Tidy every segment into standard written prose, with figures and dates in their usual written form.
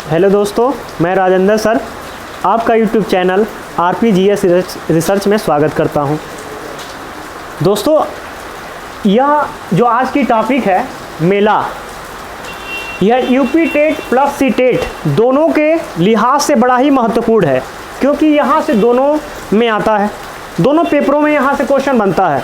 Hello दोस्तों, मैं Rajendra sir आपका यूट्यूब चैनल आरपीजीएस रिसर्च में स्वागत करता हूं। दोस्तों, यह जो आज की टॉपिक है मेला, यह UP TET plus C TET दोनों के लिहाज से बड़ा ही महत्वपूर्ण है, क्योंकि यहाँ से दोनों में आता है, दोनों पेपरों में यहाँ से क्वेश्चन बनता है।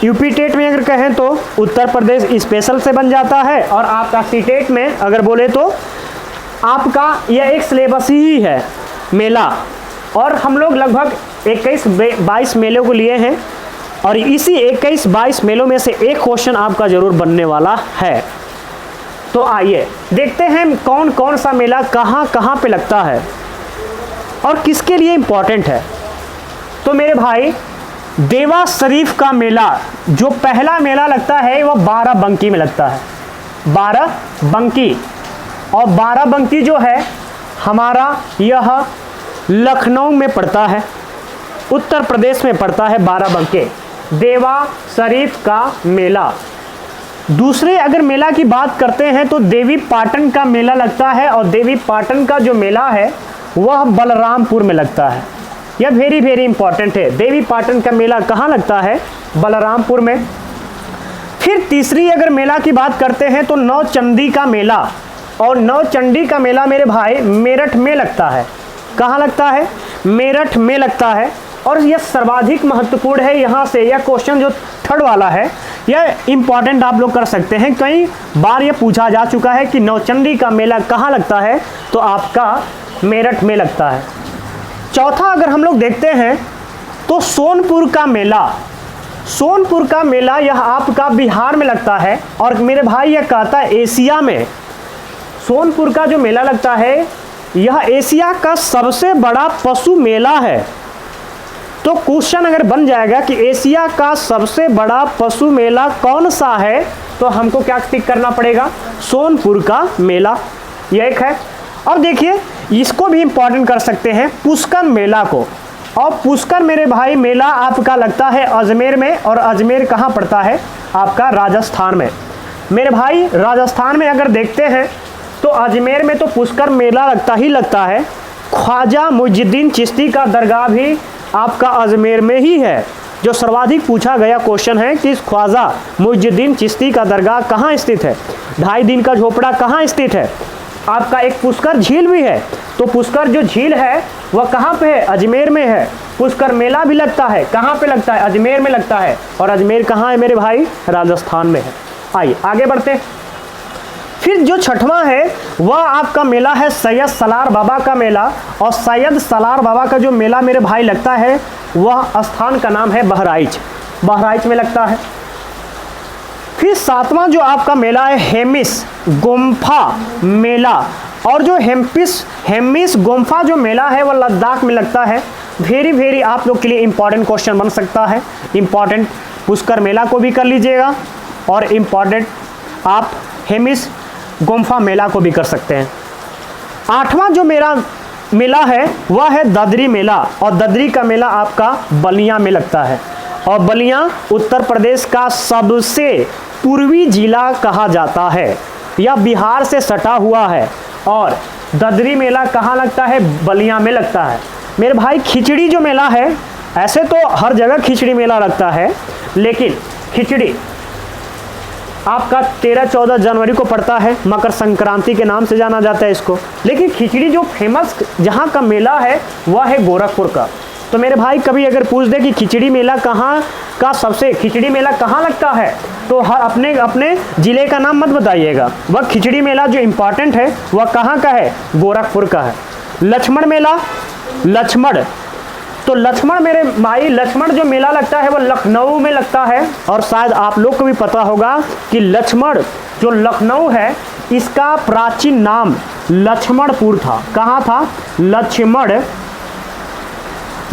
यूपी टेट में अगर कहें तो उत्तर प्रदेश स्पेशल से बन जाता है, और आपका सी टेट में अगर बोले तो आपका यह एक सिलेबस ही है मेला। और हम लोग लगभग 21-22 मेलों को लिए हैं, और इसी 21-22 मेलों में से एक क्वेश्चन आपका ज़रूर बनने वाला है। तो आइए देखते हैं कौन कौन सा मेला कहाँ कहाँ पे लगता है और किसके लिए इम्पोर्टेंट है। तो मेरे भाई, देवा शरीफ का मेला जो पहला मेला लगता है वह बाराबंकी में लगता है। बाराबंकी, और बाराबंकी जो है हमारा यह लखनऊ में पड़ता है, उत्तर प्रदेश में पड़ता है बाराबंकी, देवा शरीफ का मेला। दूसरे अगर मेला की बात करते हैं तो देवी पाटन का मेला लगता है, और देवी पाटन का जो मेला है वह बलरामपुर में लगता है। यह वेरी इंपॉर्टेंट है। देवी पाटन का मेला कहाँ लगता है? बलरामपुर में। फिर तीसरी अगर मेला की बात करते हैं तो नौचंडी का मेला, और नौचंडी का मेला मेरे भाई मेरठ में लगता है। कहाँ लगता है? मेरठ में लगता है। और यह सर्वाधिक महत्वपूर्ण है। यहाँ से यह क्वेश्चन जो थर्ड वाला है यह इंपॉर्टेंट आप लोग कर सकते हैं, कई बार यह पूछा जा चुका है कि नौचंडी का मेला कहाँ लगता है, तो आपका मेरठ में लगता है। चौथा अगर हम लोग देखते हैं तो सोनपुर का मेला, सोनपुर का मेला यह आपका बिहार में लगता है, और मेरे भाई यह कहता है एशिया में। सोनपुर का जो मेला लगता है यह एशिया का सबसे बड़ा पशु मेला है। तो क्वेश्चन अगर बन जाएगा कि एशिया का सबसे बड़ा पशु मेला कौन सा है, तो हमको क्या टिक करना पड़ेगा? सोनपुर का मेला, यह एक है। और देखिए इसको भी इंपॉर्टेंट कर सकते हैं, पुष्कर मेला को। और पुष्कर मेरे भाई मेला आपका लगता है अजमेर में, और अजमेर कहाँ पड़ता है? आपका राजस्थान में। मेरे भाई राजस्थान में अगर देखते हैं तो अजमेर में तो पुष्कर मेला लगता ही लगता है। ख्वाजा मुइजुद्दीन चिश्ती का दरगाह भी आपका अजमेर में ही है। जो सर्वाधिक पूछा गया क्वेश्चन है कि ख्वाजा मुइजुद्दीन चिश्ती का दरगाह कहाँ स्थित है, 2.5 दिन का झोपड़ा कहाँ स्थित है। आपका एक पुष्कर झील भी है, तो पुष्कर जो झील है वह कहाँ पे है? अजमेर में है। पुष्कर मेला भी लगता है, कहाँ पे लगता है? अजमेर में लगता है। और अजमेर कहाँ है मेरे भाई? राजस्थान में है। आइए आगे बढ़ते हैं। फिर जो छठवां है वह आपका मेला है सैयद सलार बाबा का मेला, और सैयद सलार बाबा का जो मेला मेरे भाई लगता है वह स्थान का नाम है बहराइच, बहराइच में लगता है। फिर सातवां जो आपका मेला है हेमिस गुम्फा मेला, और जो हेमिस गुम्फा जो मेला है वह लद्दाख में लगता है। वेरी आप लोग के लिए इंपॉर्टेंट क्वेश्चन बन सकता है। इंपॉर्टेंट पुष्कर मेला को भी कर लीजिएगा, और इंपॉर्टेंट आप हेमिस गुम्फा मेला को भी कर सकते हैं। आठवां जो मेरा मेला है वह है ददरी मेला, और ददरी का मेला आपका बलिया में लगता है। और बलिया उत्तर प्रदेश का सबसे पूर्वी जिला कहा जाता है, यह बिहार से सटा हुआ है। और ददरी मेला कहाँ लगता है? बलिया में लगता है। मेरे भाई खिचड़ी जो मेला है, ऐसे तो हर जगह खिचड़ी मेला लगता है, लेकिन खिचड़ी आपका 13-14 जनवरी को पड़ता है, मकर संक्रांति के नाम से जाना जाता है इसको। लेकिन खिचड़ी जो फेमस जहाँ का मेला है वह है गोरखपुर का। तो मेरे भाई कभी अगर पूछ दे कि खिचड़ी मेला कहाँ का खिचड़ी मेला कहाँ लगता है, तो हर अपने ज़िले का नाम मत बताइएगा। वह खिचड़ी मेला जो इम्पॉर्टेंट है वह कहाँ का है? गोरखपुर का है। लक्ष्मण मेला, तो लक्ष्मण मेरे भाई लक्ष्मण जो मेला लगता है वह लखनऊ में लगता है। और शायद आप लोग को भी पता होगा कि लक्ष्मण जो लखनऊ है इसका प्राचीन नाम लक्ष्मणपुर था। कहाँ था?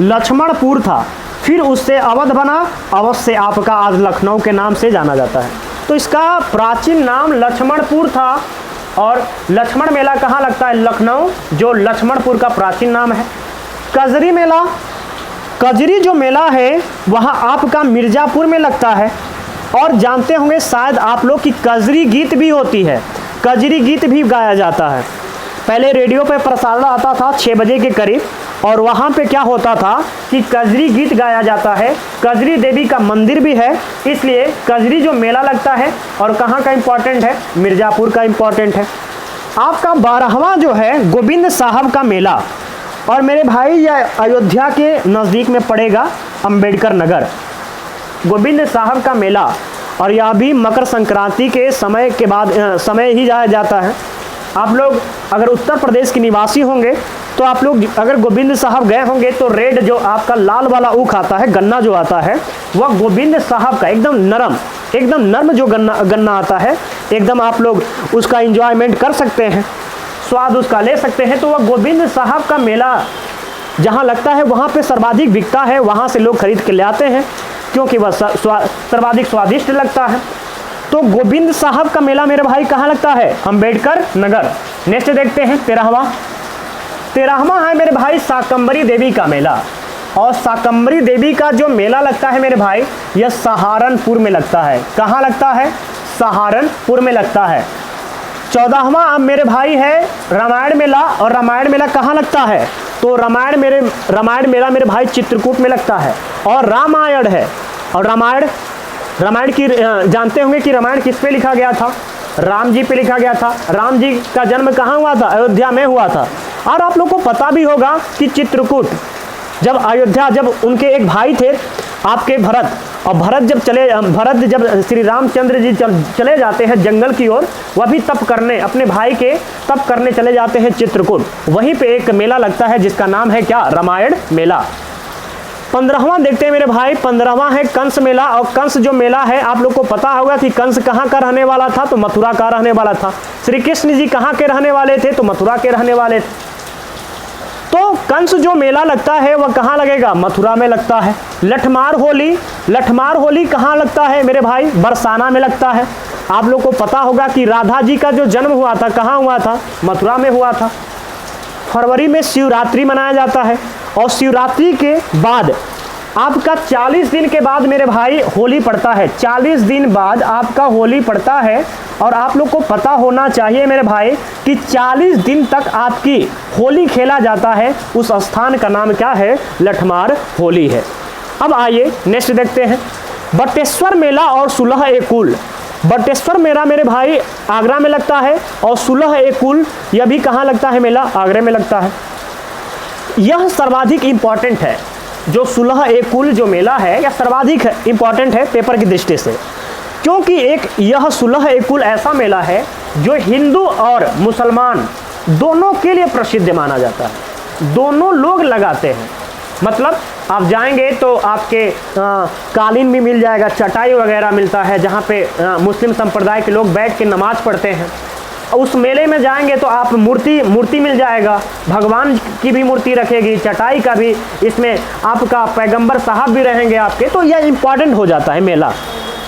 लक्ष्मणपुर था। फिर उससे अवध बना, अवध से आपका आज लखनऊ के नाम से जाना जाता है। तो इसका प्राचीन नाम लक्ष्मणपुर था, और लक्ष्मण मेला कहाँ लगता है? लखनऊ, जो लक्ष्मणपुर का प्राचीन नाम है। कजरी मेला, कजरी जो मेला है वह आपका मिर्ज़ापुर में लगता है। और जानते होंगे शायद आप लोग कि कजरी गीत भी होती है, कजरी गीत भी गाया जाता है। पहले रेडियो पे प्रसारण आता था 6 बजे के करीब, और वहाँ पे क्या होता था कि कजरी गीत गाया जाता है। कजरी देवी का मंदिर भी है, इसलिए कजरी जो मेला लगता है और कहाँ का इम्पोर्टेंट है, मिर्ज़ापुर का इम्पोर्टेंट है। आपका 12वां जो है गोविंद साहब का मेला, और मेरे भाई यह अयोध्या के नज़दीक में पड़ेगा, अंबेडकर नगर। गोविंद साहब का मेला, और यह भी मकर संक्रांति के समय के बाद समय ही जाया जाता है। आप लोग अगर उत्तर प्रदेश के निवासी होंगे तो आप लोग अगर गोविंद साहब गए होंगे तो रेड जो आपका लाल वाला ऊख आता है, गन्ना जो आता है, वह गोविंद साहब का एकदम नरम जो गन्ना आता है, एकदम आप लोग उसका एंजॉयमेंट कर सकते हैं, स्वाद उसका ले सकते हैं। तो वह गोविंद साहब का मेला जहाँ लगता है वहाँ पे सर्वाधिक बिकता है, वहाँ से लोग खरीद के ले आते हैं क्योंकि वह सर्वाधिक स्वादिष्ट लगता है। तो गोविंद साहब का मेला मेरे भाई कहाँ लगता है, अंबेडकर नगर। नेक्स्ट देखते हैं 13वां है मेरे भाई शाकंभरी देवी का मेला, और शाकंभरी देवी का जो मेला लगता है मेरे भाई, यह सहारनपुर में लगता है। कहाँ लगता है, सहारनपुर में लगता है। 14वां अब मेरे भाई है रामायण मेला, और रामायण मेला कहाँ लगता है, तो रामायण मेला मेरे भाई चित्रकूट में लगता है। और रामायण है, और रामायण की जानते होंगे कि रामायण किस पे लिखा गया था, राम जी पे लिखा गया था। राम जी का जन्म कहाँ हुआ था, अयोध्या में हुआ था। और आप लोग को पता भी होगा कि चित्रकूट जब उनके एक भाई थे आपके भरत, और भरत जब श्री रामचंद्र जी चले जाते हैं जंगल की ओर, वह भी तप करने, अपने भाई के तप करने चले जाते हैं चित्रकूट। वहीं पे एक मेला लगता है जिसका नाम है क्या, रामायण मेला। 15वां देखते हैं मेरे भाई, 15वां है कंस मेला। और कंस जो मेला है, आप लोग को पता होगा कि कंस कहाँ का रहने वाला था, तो मथुरा का रहने वाला था। श्री कृष्ण जी कहाँ के रहने वाले थे, तो मथुरा के रहने वाले थे। तो कंस जो मेला लगता है वह कहाँ लगेगा, मथुरा में लगता है। लठमार होली कहाँ लगता है मेरे भाई, बरसाना में लगता है। आप लोग को पता होगा कि राधा जी का जो जन्म हुआ था कहाँ हुआ था, मथुरा में हुआ था। फरवरी में शिवरात्रि मनाया जाता है, और शिवरात्रि के बाद आपका 40 दिन के बाद मेरे भाई होली पड़ता है। 40 दिन बाद आपका होली पड़ता है, और आप लोग को पता होना चाहिए मेरे भाई कि 40 दिन तक आपकी होली खेला जाता है। उस स्थान का नाम क्या है, लठमार होली है। अब आइए नेक्स्ट देखते हैं बटेश्वर मेला और सुलह ए कुल। बटेश्वर मेला मेरे भाई आगरा में लगता है, और सुलह ए कुल यह भी कहाँ लगता है, मेला आगरा में लगता है। यह सर्वाधिक इम्पॉर्टेंट है, जो सुलह ए कुल जो मेला है यह सर्वाधिक इम्पॉर्टेंट है पेपर की दृष्टि से, क्योंकि यह सुलह ए कुल ऐसा मेला है जो हिंदू और मुसलमान दोनों के लिए प्रसिद्ध माना जाता है। दोनों लोग लगाते हैं, मतलब आप जाएंगे तो आपके कालीन भी मिल जाएगा, चटाई वगैरह मिलता है जहाँ पे मुस्लिम संप्रदाय के लोग बैठ के नमाज पढ़ते हैं। उस मेले में जाएंगे तो आप मूर्ति मिल जाएगा, भगवान की भी मूर्ति रखेगी, चटाई का भी, इसमें आपका पैगंबर साहब भी रहेंगे आपके। तो यह इम्पॉर्टेंट हो जाता है मेला,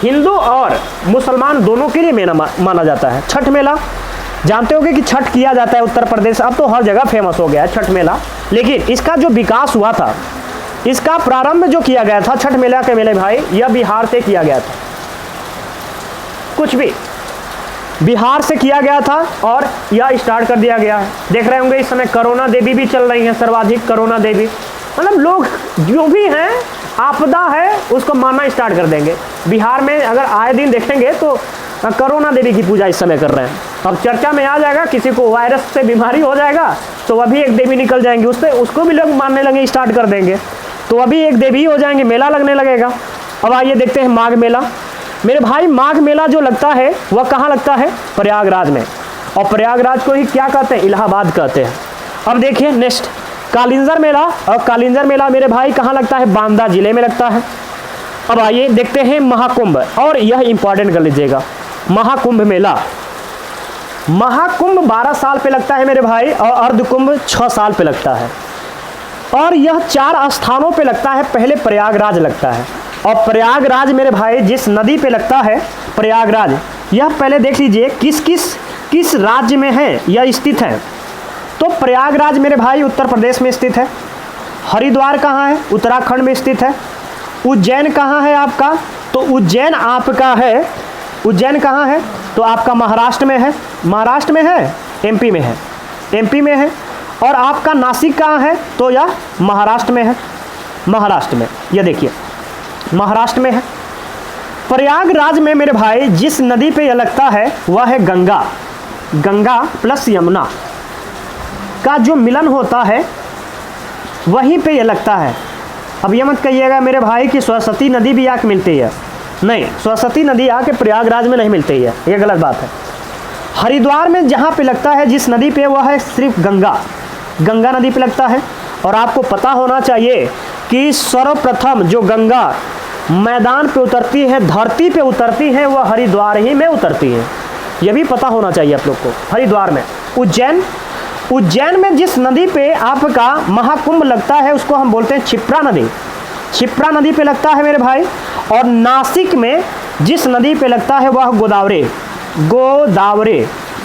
हिंदू और मुसलमान दोनों के लिए मेला माना जाता है। छठ मेला जानते होंगे कि छठ किया जाता है उत्तर प्रदेश, अब तो हर जगह फेमस हो गया है छठ मेला। लेकिन इसका जो विकास हुआ था, इसका प्रारंभ जो किया गया था छठ मेला के मेले भाई, यह बिहार से किया गया था। कुछ भी बिहार से किया गया था और यह स्टार्ट कर दिया गया है। देख रहे होंगे इस समय करोना देवी भी चल रही हैं, सर्वाधिक करोना देवी, मतलब लोग जो भी हैं आपदा है उसको मानना स्टार्ट कर देंगे। बिहार में अगर आए दिन देखेंगे तो करोना देवी की पूजा इस समय कर रहे हैं। अब चर्चा में आ जाएगा, किसी को वायरस से बीमारी हो जाएगा तो वह भी एक देवी निकल जाएंगी, उससे उसको भी लोग मानने लगे, स्टार्ट कर देंगे, तो अभी एक देवी हो जाएंगे, मेला लगने लगेगा। अब आइए देखते हैं माघ मेला। मेरे भाई माघ मेला जो लगता है वह कहाँ लगता है, प्रयागराज में, और प्रयागराज को ही क्या कहते हैं, इलाहाबाद कहते हैं। अब देखिए नेक्स्ट कालिंजर मेला, और कालिंजर मेला मेरे भाई कहाँ लगता है, बांदा जिले में लगता है। अब आइए देखते हैं महाकुंभ, और यह इंपॉर्टेंट कर लीजिएगा, महाकुंभ मेला। महाकुंभ 12 साल पे लगता है मेरे भाई, और अर्धकुंभ 6 साल पे लगता है, और यह 4 स्थानों पे लगता है। पहले प्रयागराज लगता है, और प्रयागराज मेरे भाई जिस नदी पे लगता है प्रयागराज, यह पहले देख लीजिए किस राज्य में है यह स्थित है। तो प्रयागराज मेरे भाई उत्तर प्रदेश में स्थित है। हरिद्वार कहाँ है, उत्तराखंड में स्थित है। उज्जैन कहाँ है आपका, तो उज्जैन आपका है, उज्जैन कहाँ है, तो आपका महाराष्ट्र में है। महाराष्ट्र में है, एमपी में है, एमपी में है, और आपका नासिक कहाँ है, तो यह महाराष्ट्र में है। महाराष्ट्र में, यह देखिए महाराष्ट्र में है। प्रयागराज में मेरे भाई जिस नदी पे यह लगता है वह है गंगा। गंगा प्लस यमुना का जो मिलन होता है वहीं पे यह लगता है। अब ये मत कहिएगा मेरे भाई कि सरस्वती नदी भी आके मिलती है, नहीं, सरस्वती नदी आके प्रयागराज में नहीं मिलती है, ये गलत बात है। हरिद्वार में जहाँ पे लगता है जिस नदी पे, वह है सिर्फ गंगा, गंगा नदी पे लगता है। और आपको पता होना चाहिए कि सर्वप्रथम जो गंगा मैदान पे उतरती है, धरती पे उतरती है, वह हरिद्वार ही में उतरती है, यह भी पता होना चाहिए आप लोग को। हरिद्वार में, उज्जैन में जिस नदी पे आपका महाकुंभ लगता है उसको हम बोलते हैं क्षिप्रा नदी, क्षिप्रा नदी पे लगता है मेरे भाई। और नासिक में जिस नदी पे लगता है वह गोदावरी,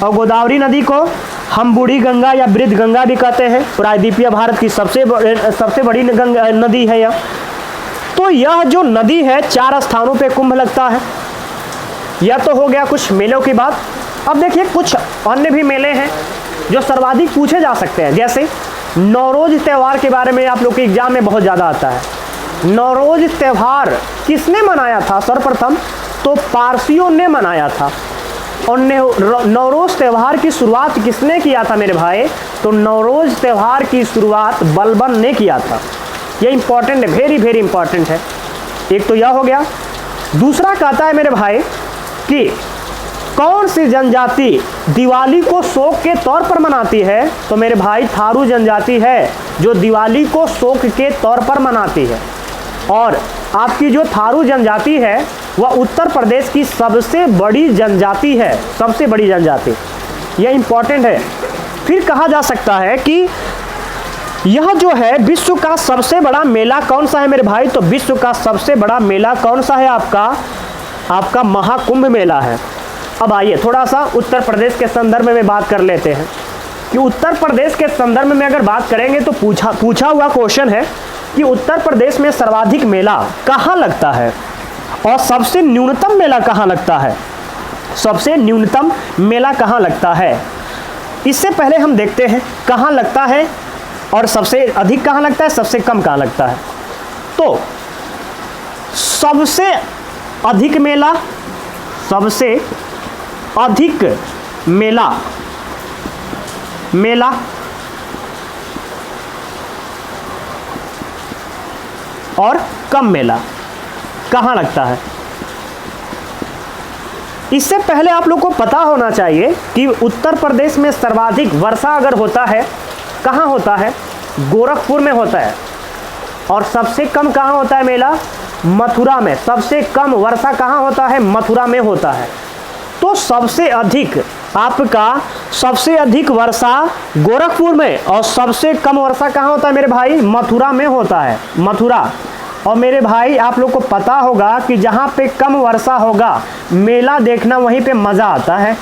और गोदावरी नदी को हम बूढ़ी गंगा या वृद्ध गंगा भी कहते हैं। प्रायद्वीपीय भारत की सबसे बड़ी नदी है यह। तो यह जो नदी है 4 स्थानों पे कुंभ लगता है। यह तो हो गया कुछ मेलों की बात। अब देखिए कुछ अन्य भी मेले हैं जो सर्वाधिक पूछे जा सकते हैं। जैसे नौरोज त्यौहार के बारे में आप लोग के एग्जाम में बहुत ज़्यादा आता है। नौरोज त्यौहार किसने मनाया था? सर्वप्रथम तो पारसियों ने मनाया था। और नौरोज त्यौहार की शुरुआत किसने किया था मेरे भाई? तो नौरोज त्यौहार की शुरुआत बलबन ने किया था। ये इंपॉर्टेंट है, वेरी वेरी इंपॉर्टेंट है। एक तो यह हो गया। दूसरा कहता है मेरे भाई कि कौन सी जनजाति दिवाली को शोक के तौर पर मनाती है? तो मेरे भाई थारू जनजाति है जो दिवाली को शोक के तौर पर मनाती है। और आपकी जो थारू जनजाति है वह उत्तर प्रदेश की सबसे बड़ी जनजाति है, सबसे बड़ी जनजाति। यह इंपॉर्टेंट है। फिर कहा जा सकता है कि यह जो है विश्व का सबसे बड़ा मेला कौन सा है मेरे भाई? तो विश्व का सबसे बड़ा मेला कौन सा है? आपका महाकुंभ मेला है। अब आइए थोड़ा सा उत्तर प्रदेश के संदर्भ में बात कर लेते हैं कि उत्तर प्रदेश के संदर्भ में अगर बात करेंगे तो पूछा हुआ क्वेश्चन है कि उत्तर प्रदेश में सर्वाधिक मेला कहाँ लगता है और सबसे न्यूनतम मेला कहाँ लगता है? सबसे न्यूनतम मेला कहाँ लगता है? इससे पहले हम देखते हैं कहाँ लगता है और सबसे अधिक कहाँ लगता है, सबसे कम कहाँ लगता है। तो सबसे अधिक मेला, सबसे अधिक मेला और कम मेला कहाँ लगता है? इससे पहले आप लोग को पता होना चाहिए कि उत्तर प्रदेश में सर्वाधिक वर्षा अगर होता है कहाँ होता है? गोरखपुर में होता है। और सबसे कम कहाँ होता है मेला? मथुरा में। सबसे कम वर्षा कहाँ होता है? मथुरा में होता है। तो सबसे अधिक वर्षा गोरखपुर में और सबसे कम वर्षा कहाँ होता है मेरे भाई? मथुरा में होता है, मथुरा। और मेरे भाई आप लोग को पता होगा कि जहाँ पे कम वर्षा होगा मेला देखना वहीं पे मज़ा आता है।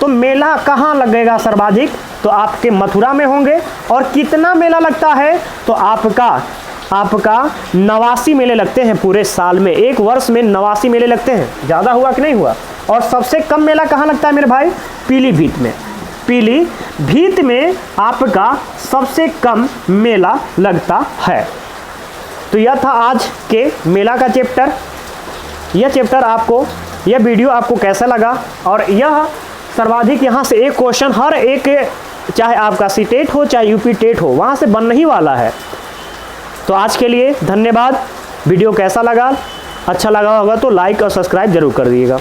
तो मेला कहाँ लगेगा सर्वाधिक? तो आपके मथुरा में होंगे। और कितना मेला लगता है? तो आपका 89 मेले लगते हैं पूरे साल में। एक वर्ष में 89 मेले लगते हैं। ज़्यादा हुआ कि नहीं हुआ? और सबसे कम मेला कहाँ लगता है मेरे भाई? पीलीभीत में। पीलीभीत में आपका सबसे कम मेला लगता है। तो यह था आज के मेला का चैप्टर। यह वीडियो आपको कैसा लगा? और यह सर्वाधिक यहाँ से एक क्वेश्चन हर एक, चाहे आपका सीटेट हो चाहे यूपी टेट हो, वहाँ से बनने ही वाला है। तो आज के लिए धन्यवाद। वीडियो कैसा लगा? अच्छा लगा होगा तो लाइक और सब्सक्राइब जरूर कर दीजिएगा।